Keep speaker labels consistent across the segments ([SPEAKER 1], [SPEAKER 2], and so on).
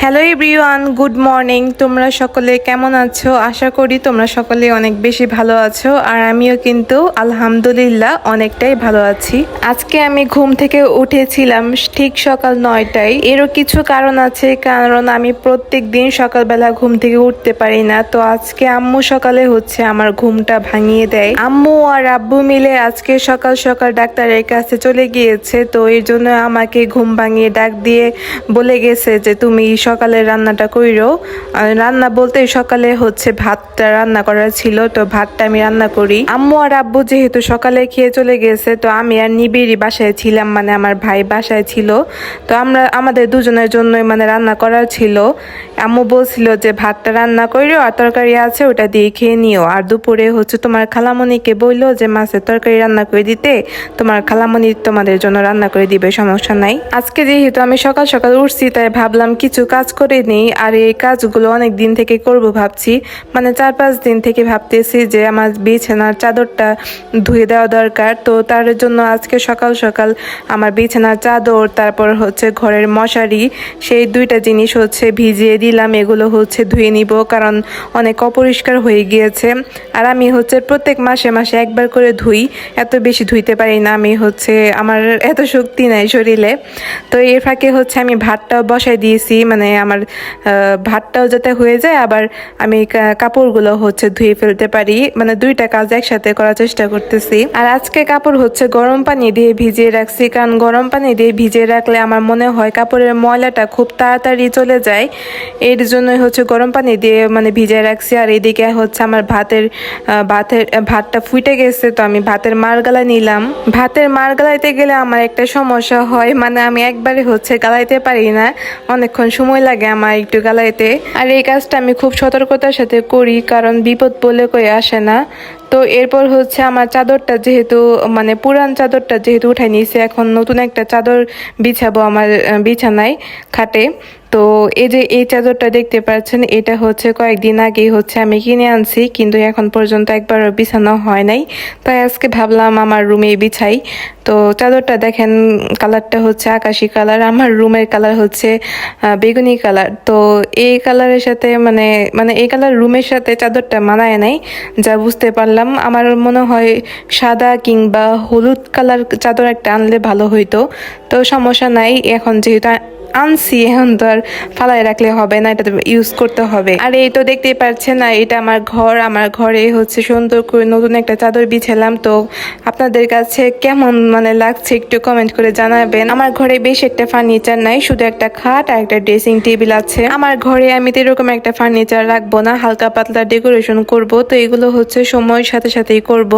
[SPEAKER 1] Hello everyone, good morning. তোমরা সকলে কেমন আছো? আশা করি তোমরা সকলে অনেক বেশি ভালো আছো, আর আমিও কিন্তু আলহামদুলিল্লাহ অনেকটাই ভালো আছি। আজকে আমি ঘুম থেকে উঠেছিলাম ঠিক সকাল 9টায়। এরও কিছু কারণ আছে, কারণ আমি প্রত্যেক দিন সকালবেলা ঘুম থেকে উঠতে পারি না। তো আজকে আম্মু সকালে আমার ঘুমটা ভাঙিয়ে দেয়। আম্মু আর আব্বু মিলে আজকে সকাল সকাল ডাক্তারের কাছে চলে গিয়েছে। তো এর জন্য আমাকে ঘুম ভাঙিয়ে ডাক দিয়ে বলে গেছে যে তুমি সকালে রান্নাটা কইরো। রান্না বলতে সকালে ভাতটা রান্না করা ছিল, তো ভাতটা আমি রান্না করি। আম্মু আর আব্বু যেহেতু সকালে খেয়ে চলে গেছে, তো আমি আর নিবিড়ি বাসায় ছিলাম, মানে আমার ভাই বাসায় ছিল। তো আমাদের দুজনের জন্যই রান্না করা ছিল। আম্মু বলছিল যে ভাতটা রান্না কইরো, আর তরকারি আছে ওটা দিয়ে খেয়ে নিও। আর দুপুরে তোমার খালামণিকে বললো যে মাছের তরকারি রান্না করে দিতে, তোমার খালামণি তোমাদের জন্য রান্না করে দিবে, সমস্যা নাই। আজকে যেহেতু আমি সকাল সকাল উঠছি, তাই ভাবলাম কিছু কাজ করে নেই। আর এই কাজগুলো অনেক দিন থেকে করব ভাবছি, 4-5 দিন থেকে ভাবতেছি যে আমার বিছানার চাদরটা ধুয়ে দেওয়া দরকার। তো তার জন্য আজকে সকাল সকাল আমার বিছানার চাদর, তারপর ঘরের মশারি, সেই দুইটা জিনিস ভিজিয়ে দিলাম। এগুলো ধুয়ে নিব, কারণ অনেক অপরিষ্কার হয়ে গিয়েছে। আর আমি প্রত্যেক মাসে মাসে একবার করে ধুই, এত বেশি ধুইতে পারি না। আমি আমার এত শক্তি নাই শরীরে। তো এর ফাঁকে আমি ভাতটাও বসাই দিয়েছি, আমার ভাতটাও যাতে হয়ে যায়, আবার আমি কাপড়গুলো ধুয়ে ফেলতে পারি। দুইটা কাজ একসাথে করার চেষ্টা করতেছি। আর আজকে কাপড় গরম পানি দিয়ে ভিজিয়ে রাখছি, কারণ গরম পানি দিয়ে ভিজিয়ে রাখলে আমার মনে হয় কাপড়ের ময়লাটা খুব তাড়াতাড়ি চলে যায়। এর জন্যই গরম পানি দিয়ে ভিজিয়ে রাখছি। আর এদিকে আমার ভাতটা ফুটে গেছে, তো আমি ভাতের মার গালা নিলাম। ভাতের মার গালাইতে গেলে আমার একটা সমস্যা হয়, আমি একবারে গালাইতে পারি না, অনেকক্ষণ সময় লাগে আমার একটু গালাইতে। আর এই কাজটা আমি খুব সতর্কতার সাথে করি, কারণ বিপদ বলে কই আসে না। তো এরপর আমার চাদরটা যেহেতু পুরান চাদরটা যেহেতু উঠাই নিয়েছে, এখন নতুন একটা চাদর বিছাবো আমার বিছানায়, খাটে। তো এই যে এই চাদরটা দেখতে পাচ্ছেন, এটা কয়েকদিন আগেই আমি কিনে আনছি, কিন্তু এখন পর্যন্ত একবারও বিছানো হয় নাই। তাই আজকে ভাবলাম আমার রুমে বিছাই। তো চাদরটা দেখেন, কালারটা আকাশি কালার, আমার রুমের কালার বেগুনি কালার। তো এই কালারের সাথে এই কালার রুমের সাথে চাদরটা মানায় নাই, যা বুঝতে পারলাম। আমার মনে হয় সাদা কিংবা হলুদ কালার চাদর একটা আনলে ভালো হইতো। তো সমস্যা নাই, এখন যেহেতু আনছি, এখন তো আর ফালাই রাখলে হবে না, এটা ইউজ করতে হবে। আর এই তো দেখতেই পাচ্ছেন না, এটা আমার ঘর। আমার ঘরে সুন্দর করে নতুন একটা চাদর বিছালাম। তো আপনাদের কাছে কেমন লাগছে একটু কমেন্ট করে জানাবেন। আমার ঘরে বেশ একটা ফার্নিচার নাই, শুধু একটা খাট আর একটা ড্রেসিং টেবিল আছে। আমার ঘরে আমি তো এরকম একটা ফার্নিচার রাখবো না, হালকা পাতলা ডেকোরেশন করব। তো এগুলো সময়ের সাথে সাথেই করব।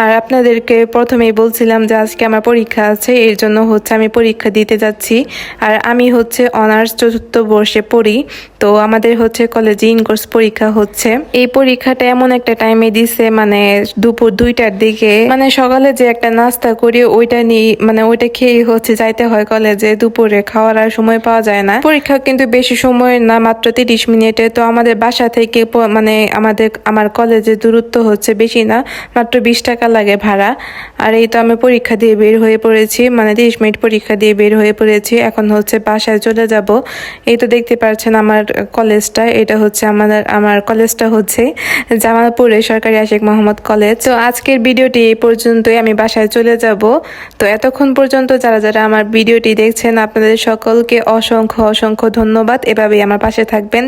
[SPEAKER 1] আর আপনাদেরকে প্রথমেই বলছিলাম যে আজকে আমার পরীক্ষা আছে, এর জন্য আমি পরীক্ষা দিতে যাচ্ছি। আর আমি অনার্স 4th বর্ষে পড়ি। তো আমাদের কলেজে ইনকোর্স পরীক্ষা হচ্ছে। এই পরীক্ষাটা এমন একটা টাইমে দিছে, দুপুর 2টার দিকে। সকালে যে একটা নাস্তা করি, ওইটা নিয়ে ওইটা খেয়ে যাইতে হয় কলেজে। দুপুরে খাওয়ার আর সময় পাওয়া যায় না। পরীক্ষা কিন্তু বেশি সময় না, মাত্র 30 মিনিটে। তো আমাদের বাসা থেকে আমার কলেজের দূরত্ব বেশি না, মাত্র 20 টাকা লাগে ভাড়া। আর এই তো আমি পরীক্ষা দিয়ে বের হয়ে পড়েছি, 30 মিনিট পরীক্ষা দিয়ে বের হয়ে পড়েছি। এখন বাসায় চলে যাব। এই তো দেখতে পাচ্ছেন আমার কলেজটা, এটা আমার কলেজটা জামালপুরে সরকারি আশিক মোহাম্মদ কলেজ। তো আজকের ভিডিওটি এই পর্যন্তই, আমি বাসায় চলে যাব। তো এতক্ষণ পর্যন্ত যারা যারা আমার ভিডিওটি দেখছেন, আপনাদের সকলকে অসংখ্য অসংখ্য ধন্যবাদ। এভাবেই আমার পাশে থাকবেন।